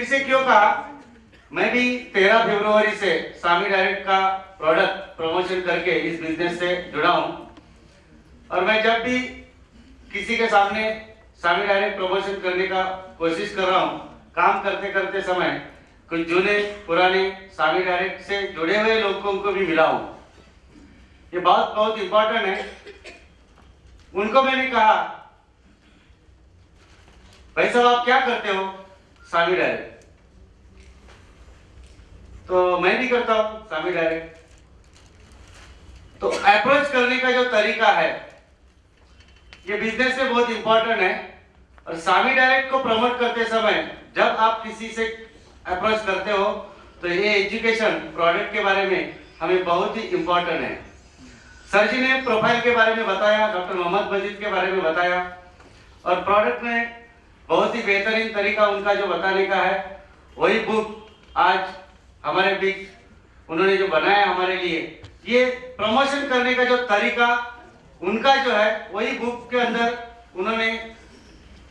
फिर से क्यों कहा, मैं भी 13 फरवरी से स्वामी डायरेक्ट का प्रोडक्ट प्रमोशन करके इस बिजनेस से जुड़ा हूं। और मैं जब भी किसी के सामने स्वामी डायरेक्ट प्रमोशन करने का कोशिश कर रहा हूं, काम करते करते समय कुछ जूने पुराने स्वामी डायरेक्ट से जुड़े हुए लोगों को भी मिला हूं। ये बात बहुत इंपॉर्टेंट है। उनको मैंने कहा, भाई साहब आप क्या करते हो? स्वामी डायरेक्ट। तो मैं भी करता हूं स्वामी डायरेक्ट। तो अप्रोच करने का जो तरीका है ये बिजनेस में बहुत इंपॉर्टेंट है। और स्वामी डायरेक्ट को प्रमोट करते समय जब आप किसी से अप्रोच करते हो तो ये एजुकेशन प्रोडक्ट के बारे में हमें बहुत ही इंपॉर्टेंट है। सर जी ने प्रोफाइल के बारे में बताया, डॉक्टर मोहम्मद मजीद के बारे में बताया, और प्रोडक्ट में बहुत ही बेहतरीन तरीका उनका जो बताने का है, वही बुक आज हमारे बीच उन्होंने जो बनाया हमारे लिए, ये प्रमोशन करने का जो तरीका उनका जो है वही बुक के अंदर उन्होंने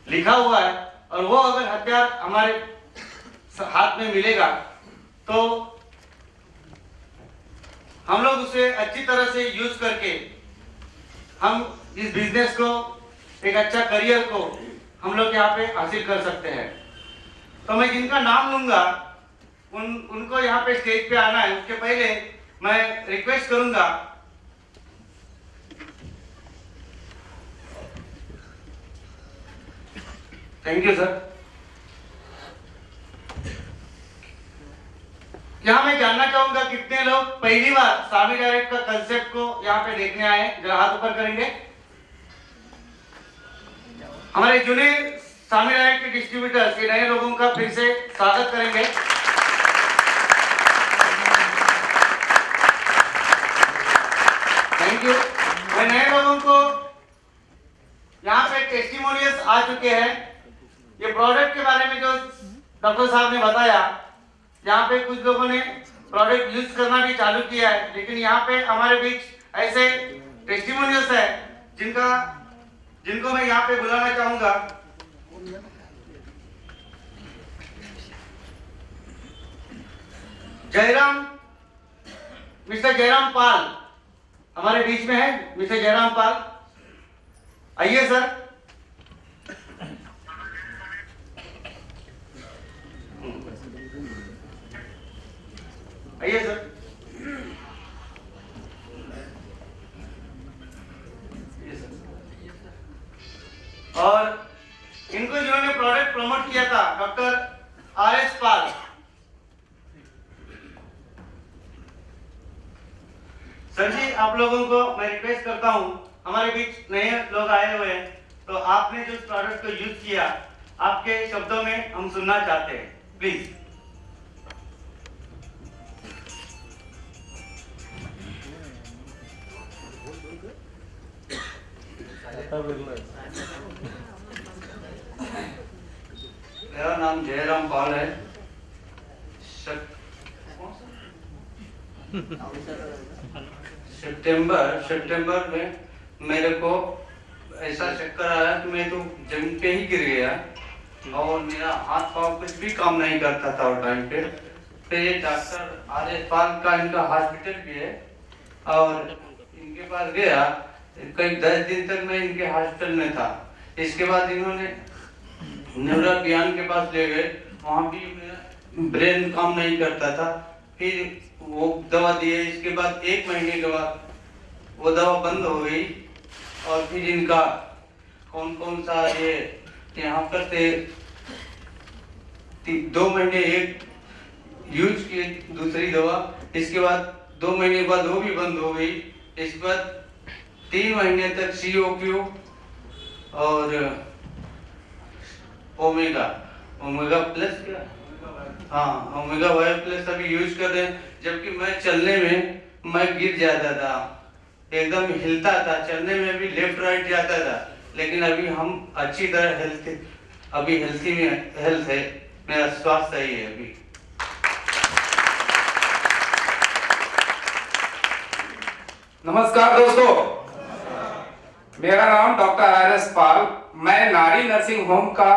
लिखा हुआ है। और वो अगर हथियार हमारे हाथ में मिलेगा तो हम लोग उसे अच्छी तरह से यूज करके हम इस बिजनेस को, एक अच्छा करियर को हम लोग यहाँ पे हासिल कर सकते हैं। तो मैं जिनका नाम लूंगा उनको यहाँ पे स्टेज पे आना है। उसके पहले मैं रिक्वेस्ट करूंगा, थैंक यू सर। यहाँ मैं जानना चाहूंगा कितने लोग पहली बार स्वामी डायरेक्ट का कंसेप्ट को यहाँ पे देखने आए, जरा हाथ ऊपर करेंगे। हमारे जुने स्वामी डायरेक्ट के डिस्ट्रीब्यूटर्स के नए लोगों का फिर से स्वागत करेंगे। Thank you. मैं नए लोगों को यहाँ पे टेस्टिमोनियल्स आ चुके हैं। ये प्रोडक्ट के बारे में जो डॉक्टर साहब ने बताया, यहाँ पे कुछ लोगों ने प्रोडक्ट यूज करना भी चालू किया है, लेकिन यहाँ पे हमारे बीच ऐसे टेस्टिमोनियल्स है जिनको मैं यहाँ पे बुलाना चाहूंगा। जयराम, मिस्टर जयराम पाल हमारे बीच में है। मिस्टर जयराम पाल आइए सर। आइए सर। और इनको जिन्होंने प्रोडक्ट प्रमोट किया था, डॉक्टर RS पाल। सर जी, आप लोगों को मैं रिक्वेस्ट करता हूं, हमारे बीच नए लोग आए हुए हैं, तो आपने जो प्रोडक्ट को यूज किया, आपके शब्दों में हम सुनना चाहते हैं, प्लीज। मेरा नाम जयराम पाल है। सितंबर में मेरे को ऐसा चक्कर आया कि मैं तो जमीन पे ही गिर गया और मेरा हाथ पांव कुछ भी काम नहीं करता था उस टाइम पे। फिर ये डॉक्टर RS पाल का इनका हॉस्पिटल भी है और इनके पास गया, करीब 10 दिन तक मैं इनके हॉस्पिटल में था। इसके बाद इन्होंने न्यूरो ज्ञान के पास ले गए, वहाँ भी मेरा ब्रेन काम नहीं करता था। फिर वो दवा दिए, इसके बाद 1 महीने के बाद वो दवा बंद हो गई। और फिर इनका कौन सा ये यहाँ पर थे 2 महीने एक यूज किए दूसरी दवा, इसके बाद 2 महीने बाद वो भी बंद हो गई। इसके बाद 3 महीने तक COQ और ओमेगा प्लस क्या, हाँ ओमेगा वाई प्लस अभी यूज कर रहे हैं। जबकि मैं चलने में मैं गिर जाता था, एकदम हिलता था, चलने में भी लेफ्ट राइट जाता था, लेकिन अभी हम अच्छी तरह हेल्थ है, मेरा स्वास्थ्य सही है अभी। नमस्कार दोस्तों, मेरा नाम डॉक्टर RS पाल। मैं नारी नर्सिंग होम का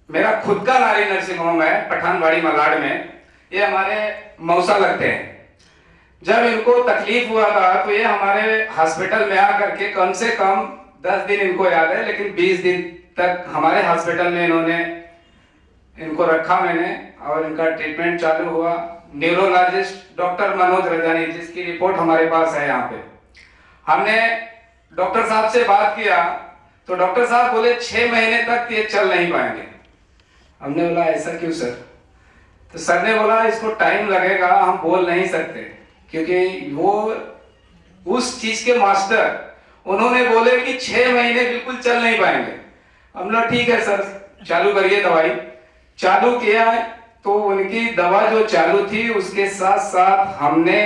मेरा खुद का नारी नर्सिंग होम है पठानबाड़ी मलाड में। ये हमारे मौसा लगते हैं। जब इनको तकलीफ हुआ था तो ये हमारे हॉस्पिटल में आकर के कम से कम 10 दिन इनको याद है, लेकिन 20 दिन तक हमारे हॉस्पिटल में इनको रखा मैंने और इनका ट्रीटमेंट चालू हुआ। न्यूरोलॉजिस्ट डॉक्टर मनोज रजानी, जिसकी रिपोर्ट हमारे पास है यहाँ पे, हमने डॉक्टर साहब से बात किया तो डॉक्टर साहब बोले 6 महीने तक ये चल नहीं पाएंगे। हमने बोला ऐसा क्यों सर? तो सर ने बोला इसको टाइम लगेगा, हम बोल नहीं सकते, क्योंकि वो उस चीज के मास्टर, उन्होंने बोले कि 6 महीने बिल्कुल चल नहीं पाएंगे। हम बोला ठीक है सर, चालू करिए दवाई। चालू किया तो उनकी दवा जो चालू थी उसके साथ साथ हमने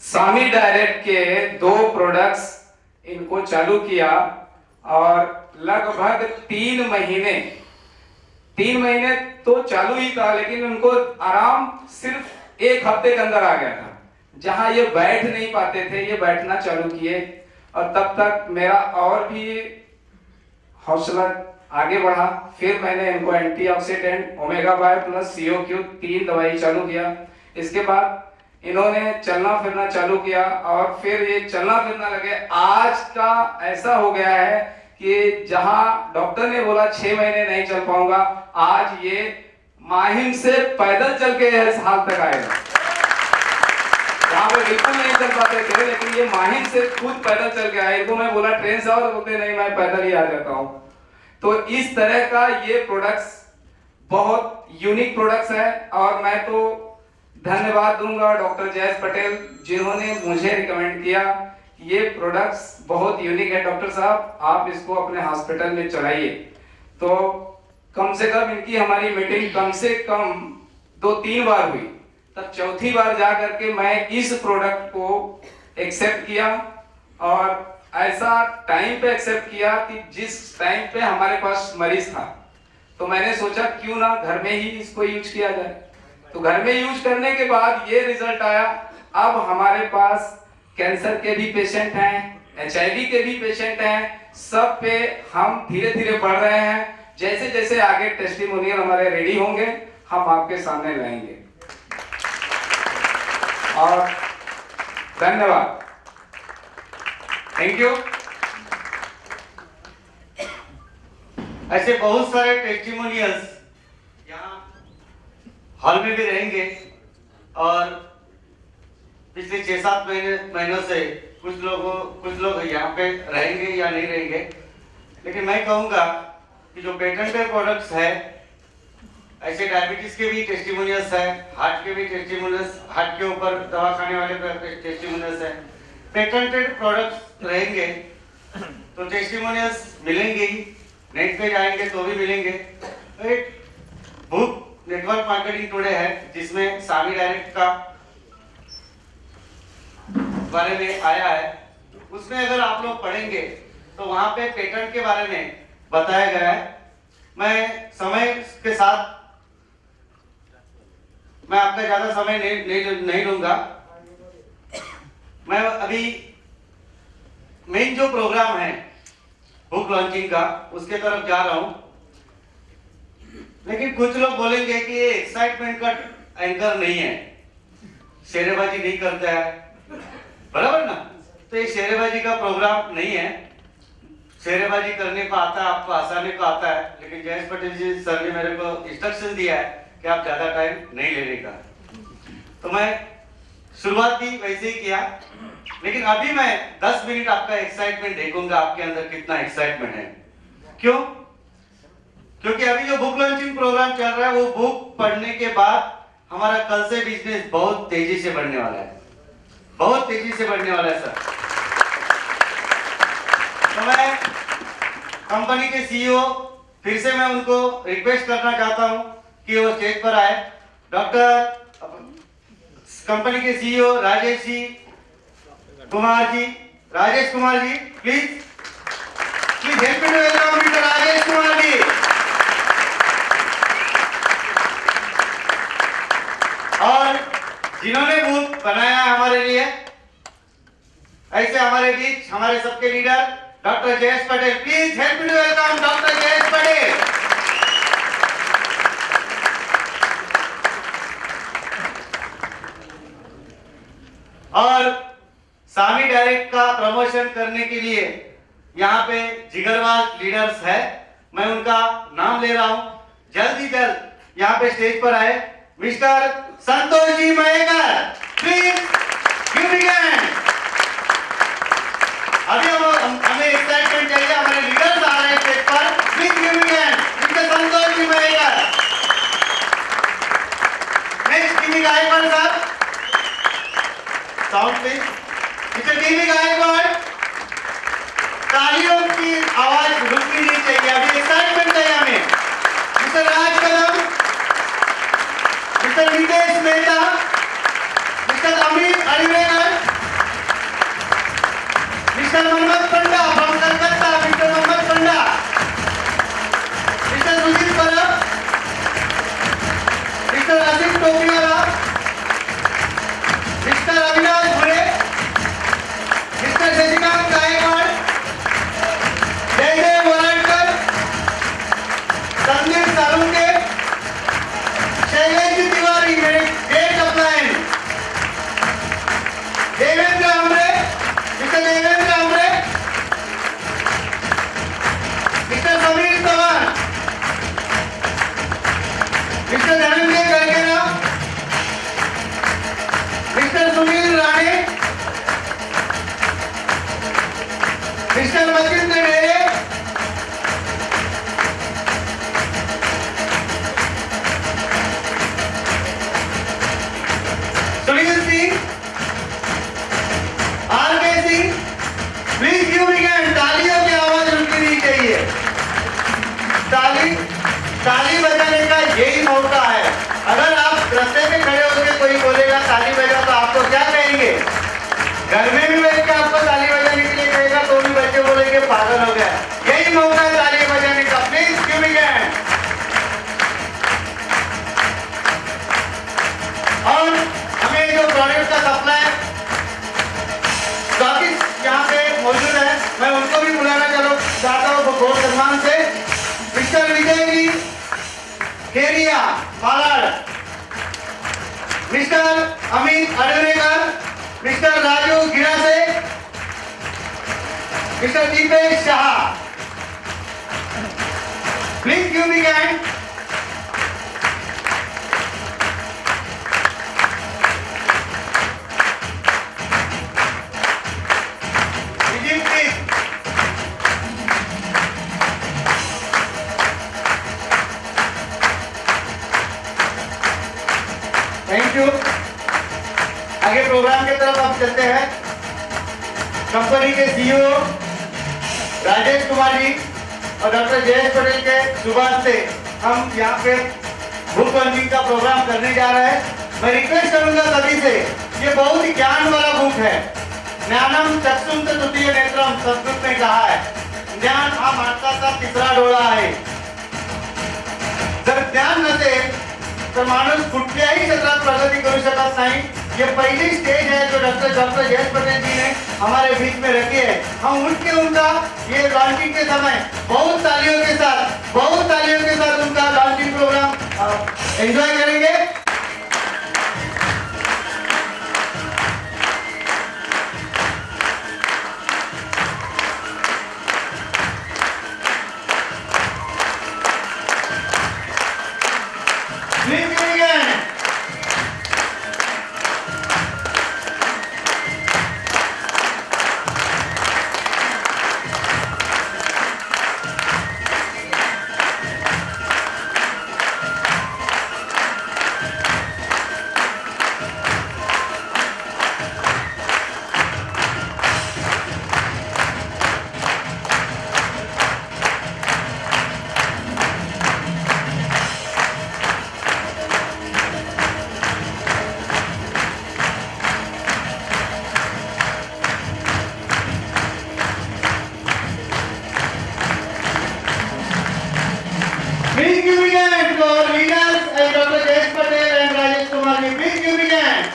सामी डायरेक्ट के 2 प्रोडक्ट्स इनको चालू किया और लगभग 3 महीने तो चालू ही था, लेकिन उनको आराम सिर्फ 1 हफ्ते के अंदर आ गया था। जहां ये बैठ नहीं पाते थे ये बैठना चालू किए और तब तक मेरा और भी हौसला आगे बढ़ा। फिर मैंने इनको एंटीऑक्सीडेंट ओमेगा 5 प्लस CO-Q 3 दवाई चालू किया। इसके बाद इन्होंने चलना फिरना चालू किया और फिर ये चलना फिरना लगे। आज का ऐसा हो गया है कि जहां डॉक्टर ने बोला 6 महीने नहीं चल पाऊंगा, आज ये माहिम से पैदल चल के इस हाल तक आएगा। जहां पे बिल्कुल नहीं चल पाते थे, लेकिन ये माहिम से खुद पैदल चल के आए। इनको मैं बोला ट्रेन से आओ, तो बोलते नहीं मैं पैदल ही आ जाता हूँ। तो इस तरह का ये प्रोडक्ट्स बहुत यूनिक प्रोडक्ट्स है और मैं तो धन्यवाद दूंगा डॉक्टर जयेश पटेल, जिन्होंने मुझे रिकमेंड किया। ये प्रोडक्ट्स बहुत यूनिक है डॉक्टर साहब, आप इसको अपने हॉस्पिटल में चलाइए। तो कम से कम इनकी हमारी मीटिंग कम से कम 2-3 बार हुई, तब चौथी बार जा करके मैं इस प्रोडक्ट को एक्सेप्ट किया और ऐसा टाइम पे एक्सेप्ट किया कि जिस टाइम पे हमारे पास मरीज था, तो मैंने सोचा क्यों ना घर में ही इसको यूज किया जाए। तो घर में यूज करने के बाद ये रिजल्ट आया। अब हमारे पास कैंसर के भी पेशेंट हैं, HIV के भी पेशेंट हैं, सब पे हम धीरे धीरे बढ़ रहे हैं। जैसे जैसे आगे टेस्टिमोनियल हमारे रेडी होंगे हम आपके सामने लाएंगे। और धन्यवाद, थैंक यू। ऐसे बहुत सारे टेस्टिमोनियल्स यहाँ हॉल में भी रहेंगे और पिछले 6-7 महीनों से कुछ लोग यहाँ पे रहेंगे या नहीं रहेंगे। लेकिन मैं कहूँगा कि जो पेटेंटेड प्रोडक्ट्स है, ऐसे डायबिटीज के भी टेस्टिमोनियल्स है, हार्ट के भी टेस्टिमोनियल्स, हार्ट के ऊपर दवा खाने वाले टेस्टिमोनियल्स है, पेटेंटेड प्रोडक्ट्स रहेंगे तो टेस्टिमोनियल्स मिलेंगे ही, नेट पे जाएंगे तो भी मिलेंगे। एक बुक नेटवर्क मार्केटिंग टुडे है जिसमें सामी डायरेक्ट का बारे में आया है। उसमें अगर आप लोग पढ़ेंगे तो वहां पे पेटेंट के बारे में बताया गया है। मैं समय के साथ मैं आपका ज्यादा समय नहीं लूंगा। मैं अभी मेन जो प्रोग्राम है बुक लॉन्चिंग का उसके तरफ जा रहा हूं। लेकिन कुछ लोग बोलेंगे कि ये एक्साइटमेंट का एंकर नहीं है, शेरेबाजी नहीं करता है, बराबर ना? तो ये शेरेबाजी का प्रोग्राम नहीं है। शेरेबाजी करने को आता है, आपको हंसाने को आता है, लेकिन जयेश पटेल जी सर ने मेरे को इंस्ट्रक्शन दिया है कि आप ज्यादा टाइम नहीं लेने का। तो मैं शुरुआत भी वैसे ही किया, लेकिन अभी मैं 10 मिनट आपका एक्साइटमेंट देखूंगा, आपके अंदर कितना एक्साइटमेंट है। क्यों? क्योंकि अभी जो बुक लॉन्चिंग प्रोग्राम चल रहा है वो बुक पढ़ने के बाद हमारा कल से बिजनेस बहुत तेजी से बढ़ने वाला है, बहुत तेजी से बढ़ने वाला है सर। तो मैं कंपनी के CEO फिर से मैं उनको रिक्वेस्ट करना चाहता हूं कि वो स्टेज पर आए। डॉक्टर कंपनी के CEO Rajesh Kumar ji, please help me to welcome mister Rajesh Kumar ji. और जिन्होंने बुक बनाया हमारे लिए, ऐसे हमारे बीच हमारे सबके leader doctor Jayesh Patel, please help me to welcome doctor Jayesh Patel. और सामी डायरेक्ट का प्रमोशन करने के लिए यहाँ पे जिगरबाज लीडर्स है, मैं उनका नाम ले रहा हूँ। जल्द ही जल्द यहाँ पे स्टेज पर आए mister Santosh ji Mahekar, please give me hand. अभी हमें एक्साइटमेंट चाहिए, हमारे लीडर्स आ रहे हैं स्टेज पर, please give me hand mister Santosh ji Mahekar. Next give me Gaikwad साहब, sound please. Mister give me Gaikwad. तालियों की आवाज रुकनी नहीं चाहिए, अभी एक्साइटमेंट है हमें। Mister Raj Kadam, mister Nitesh Mehta, mister Amit Adivekar, mister Mohammad Panda from Calcutta, mister Mohammad Panda, mister Sujit Parab, mister Asit Topiyala, mister Avinash Bhure, mister Shashikant Gaikwad, Jaydev Waradkar, Sandeep Salunke, Shailendra Tiwari, मेरे great upline, Devendra Amre, mister Devendra Amre, mister Sameer Tanwar, mister Dhananjay Karkera, mister Sunil Rane, mister Machindra Dere, Sunil Singh, R K. Singh, please give me hand. तालियों की आवाज रुकनी नहीं चाहिए। ताली बजाने का यही मौका है। अगर आप रास्ते में खड़े होकर कोई बोलेगा ताली बजाओ तो आपको क्या कहेंगे? घर में भी बैठ के आपको ताली बजाने के लिए कहेगा तो भी बच्चे बोलेंगे पागल हो गया। यही मौका है ताली बजाने का, प्लीज गिव मी हैंड। और हमें जो प्रोडक्ट का सप्लाई स्टॉकिस्ट यहाँ पे मौजूद है, मैं उनको भी बुलाना चाहता हूँ बहुत सम्मान से। Mister Vijay ji Keriya Palad, mister Amit Advekar, mister Raju Girase, mister Dipesh Shah, please give me hand. Thank you. आगे प्रोग्राम की तरफ हम चलते हैं। कंपनी के सीईओ राजेश कुमार जी और डॉक्टर जयेश पटेल के सुभाष से हम यहाँ पे बुक लॉन्चिंग का प्रोग्राम करने जा रहे हैं। मैं रिक्वेस्ट करूंगा सभी से, ये बहुत ही ज्ञान वाला बुक है। ज्ञानम चक्षुम तृतीय नेत्रम संस्कृत में कहा है। ज्ञान हा माणसाचा तिसरा डोळा आहे। जर ज्ञान नसेल तर माणूस कुठल्याही क्षेत्रात प्रगति करू शकत नहीं। ये पहली स्टेज है जो डॉक्टर जयेश पटेल जी ने हमारे बीच में रखी है। हम उठ के उनका ये लॉन्चिंग के समय बहुत तालियों के साथ उनका लॉन्चिंग प्रोग्राम एंजॉय करेंगे। Please give me a hand to our leaders and Dr. Jayesh Patel and Rajesh Kumar ji. Please give me a hand.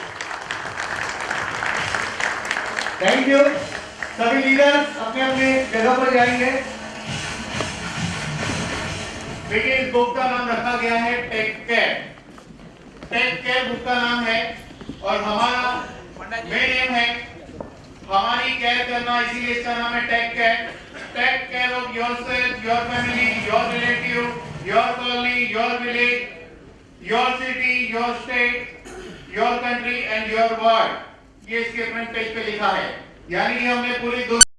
Thank you. सभी लीडर्स अपने अपने जगह पर जाएंगे। देखिए इस बुक का नाम रखा गया है take care. Take care book का नाम है और हमारा मेन एम है हमारी केयर करना, इसीलिए इसका नाम है take care. Take care of yourself, your family, your relative, your colony, your village, your city, your state, your country and your world. ये इसके फ्रंट पेज पे लिखा है। यानी कि हमने पूरी